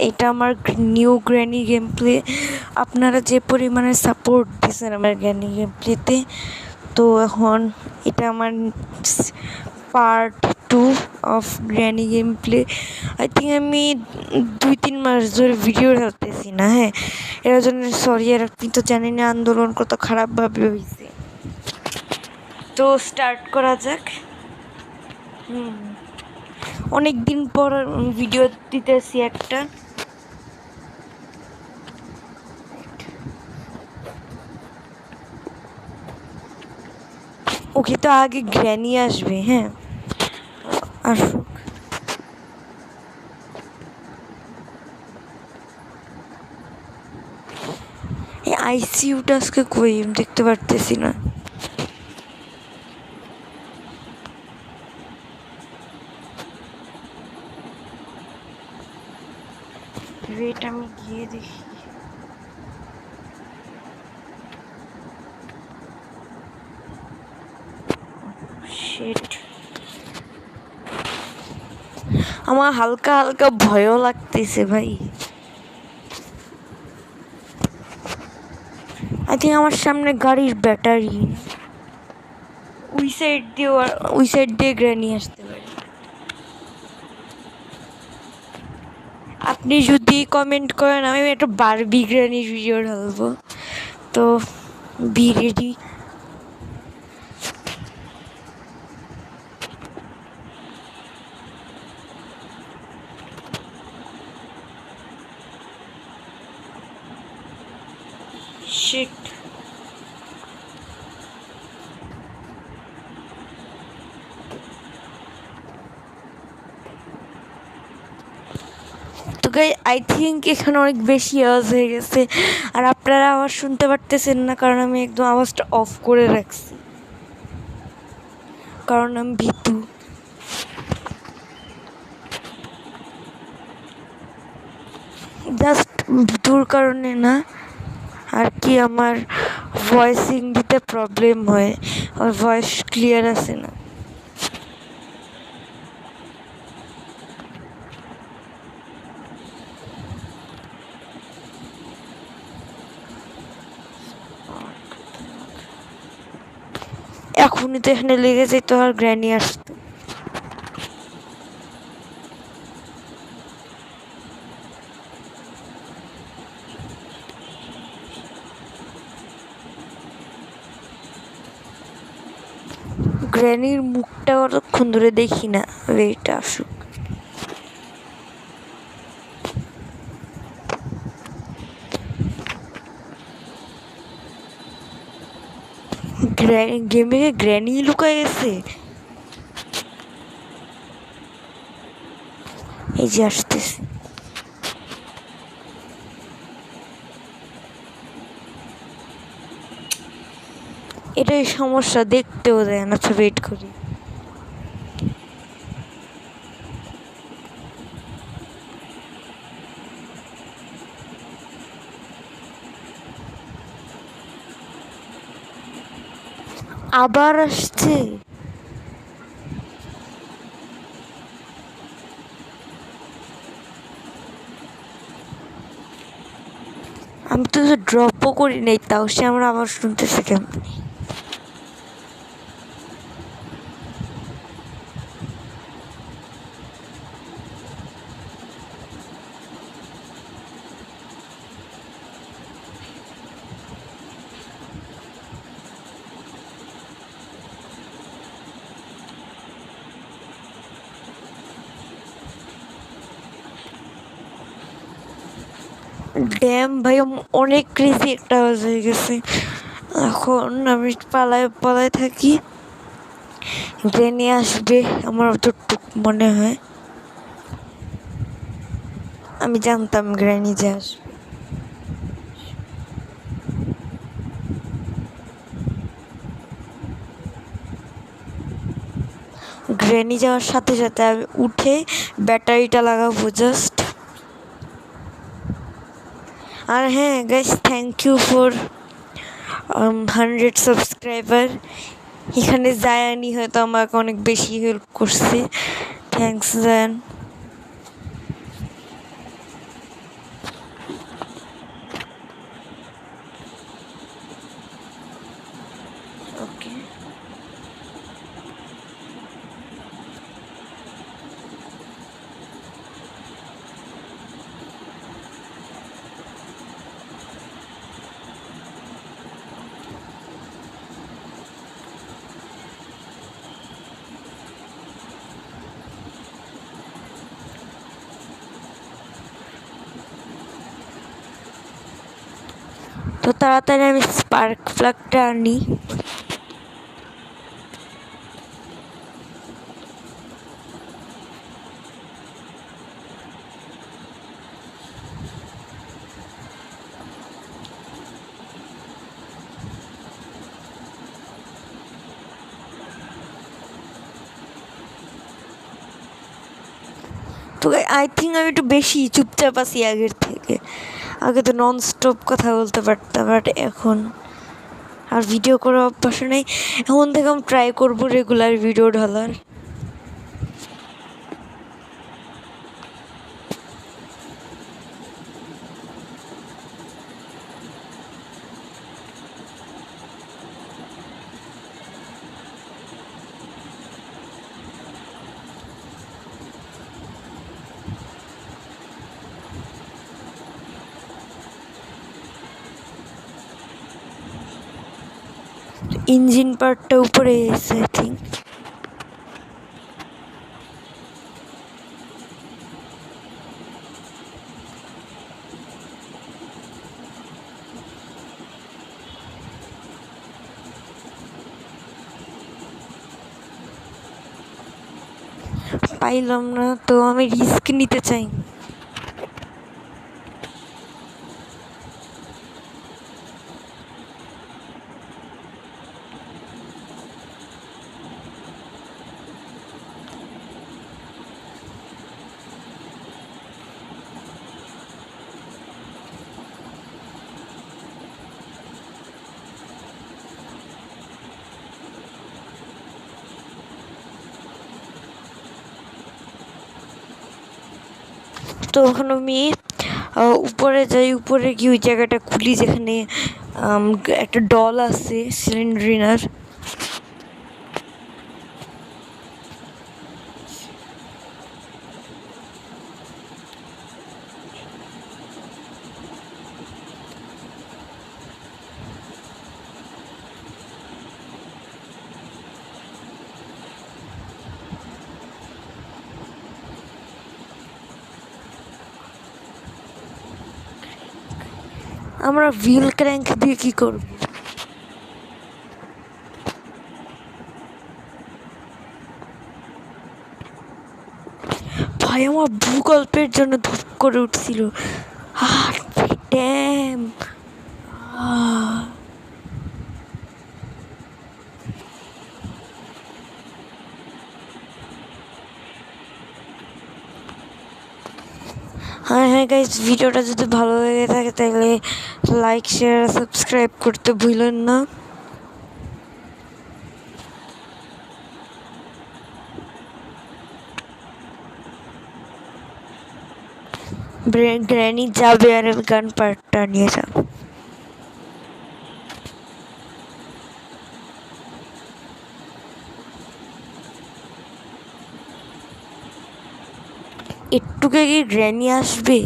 এটা আমার new granny game play. আপনারা যে পরিমাণে সাপোর্ট দিয়েছেন আমার গ্র্যানি গেম প্লেতে, তো এখন এটা আমার part 2 of granny game play. I think আমি 2-3 মাস ধরে ভিডিও ঢালতেছি না। হ্যাঁ, এর জন্য সরি। আর আপনি তো জানি না আন্দোলন কত খারাপভাবে হয়েছে। তো স্টার্ট করা যাক। অনেক দিন পর ভিডিও দিতেছি একটা। ওকে, তো আগে গ্র্যানি আসবে। হ্যাঁ, আসুক। এই আইসিইউটা আজকে কই আমি দেখতে পারতেছি না। ওয়েট, আমি গিয়ে দেখি। শিট, আমার হালকা হালকা ভয়ও লাগতেছে ভাই। আই থিঙ্ক আমার সামনে গাড়ির ব্যাটারি। ওই সাইড দিয়ে গ্র্যানি আসতে পারে। আপনি যদি কমেন্ট করেন আমি একটা বারবি গ্র্যানি ভিডিও ঢালবো। তো বি রেডি। শিট, তো গাই আই থিঙ্ক এখানে অনেক বেশি আওয়াজ হয়ে গেছে, আর আপনারা আওয়াজ শুনতে পারতেছেন না কারণ আমি একদম আওয়াজটা অফ করে রাখছি, কারণ আমি ভীতু। জাস্ট ভীতুর কারণে না, আর কি আমার ভয়েসিং দিতে প্রবলেম হয়, আমার ভয়েস ক্লিয়ার আসে না। এখনই তো এখানে লেগে যেত আর গ্র্যানি আসতো। গ্র্যানির মুখটা অতক্ষণ ধরে দেখি না। ওয়েট, আসুক। গেমে গ্র্যানি লুকায় গেছে। এই যে আসতেছে। এটাই সমস্যা, দেখতেও দেয় না। আচ্ছা, ওয়েট করি। আবার আসছে। আমি তো ড্রপও করি নাই, তাও সে আমরা আবার শুনতেছে কেমন। ড্যাম ভাই, অনেক ক্রেজি একটা আওয়াজ হয়ে গেছে। এখন আমি পালায় পালায় থাকি। গ্র্যানি আসবে আমার যতটুক মনে হয়। আমি জানতাম গ্র্যানি যে আসবে। গ্র্যানি যাওয়ার সাথে সাথে আমি উঠে ব্যাটারিটা লাগাবো জাস্ট। আর হ্যাঁ guys, thank you for 100 subscriber. এখানে জায়ানি হয়তো আমাকে অনেক বেশি হেল্প করছে। থ্যাংকস জায়ান। তো তাড়াতাড়ি আমি স্পার্ক প্লাগটা আনি। তো আই থিঙ্ক আমি একটু বেশি চুপচাপ আছি আগের থেকে। আগে তো নন স্টপ কথা বলতে পারতাম, বাট এখন আর ভিডিও করার অভ্যাস নেই। এখন থেকে আমি ট্রাই করবো রেগুলার ভিডিও ঢালার। ইঞ্জিন পার্টটা উপরে এসে আই থিঙ্ক। পাইলাম না, তো আমি রিস্ক নিতে চাই। তো এখন আমি উপরে যাই, উপরে গিয়ে ওই জায়গাটা খুলি যেখানে একটা ডল আছে সিলিন্ড্রিনার। আমরা হুইল ক্র্যাঙ্ক দিয়ে কি করব? ভাই আমার ভূগল্পের জন্য ধূপ করে উঠছিল। ড্যাম। হ্যাঁ গাইজ, ভিডিওটা যদি ভালো লেগে থাকে তাহলে লাইক শেয়ার সাবস্ক্রাইব করতে ভুলেন না। গ্র্যানি যাবে আর আমি গান পার্টটা নিয়ে যাব। একটুকে কি গ্র্যানি আসবে?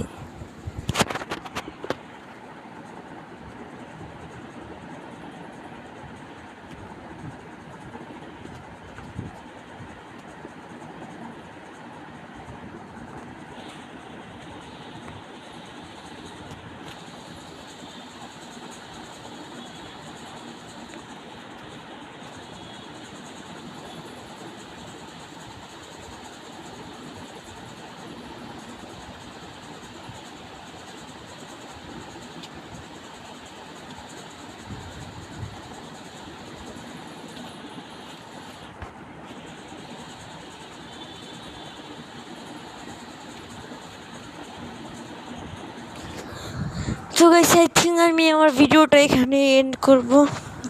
তো গাইস, আই থিঙ্ক আমি আমার ভিডিওটা এখানে এন্ড করব।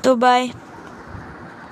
তো বাই।